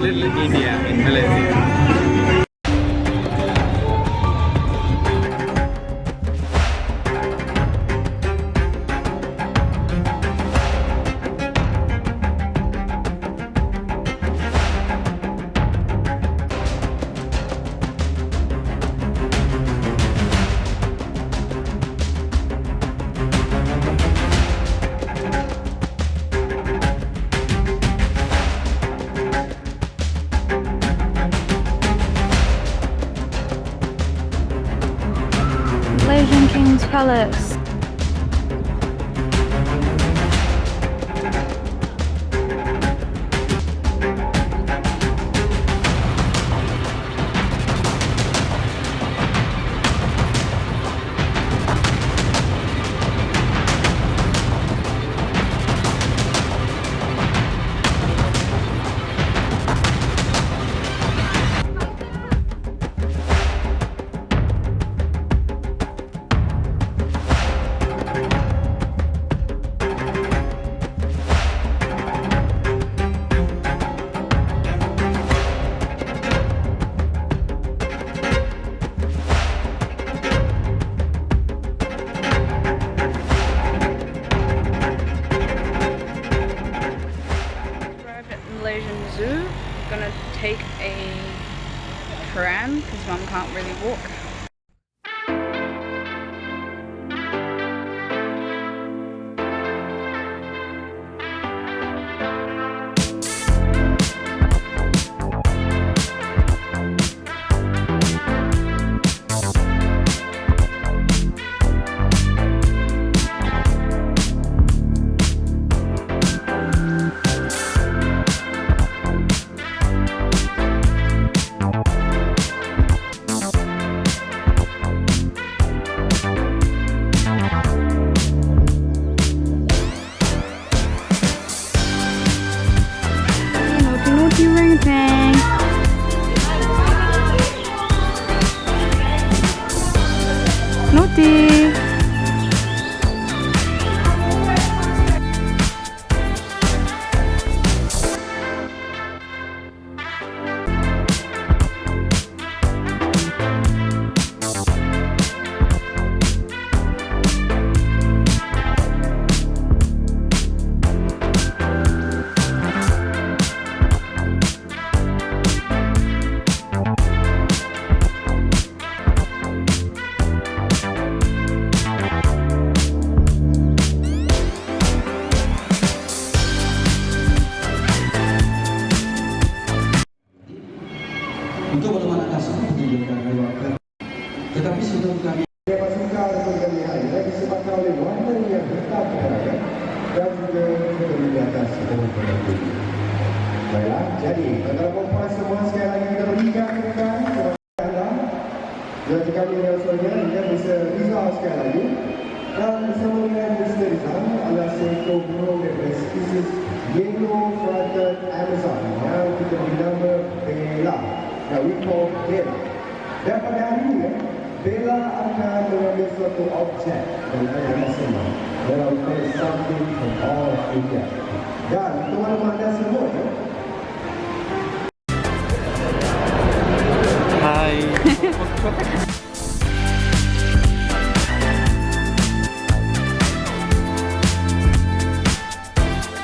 little India in Malaysia. Malaysian King's Palace. Malaysian Zoo. Gonna take a tram because Mum can't really walk. Naughty! Untuk mana-mana kasih tunjukkan lewat. Tetapi sebelum kami dapat suka untuk kami hari disebabkan oleh warna yang hitam kepada dan juga di atas permukaan bumi. Baiklah, jadi tuan-tuan semua sekali lagi kita berikan kepada anda. Jadi kami rasanya kita bisa Rizal sekali lagi. Dan bersama dengan Mr. Rizal adalah seekor burung daripada spesies Yellow Fronted Amazon yang kita beri nama Bella. That we call Bella. Dan pada hari ini, Bella akan mengambil suatu objek dan anda semua. Bella will call something from all of India. Dan teman-teman anda semua, Hai.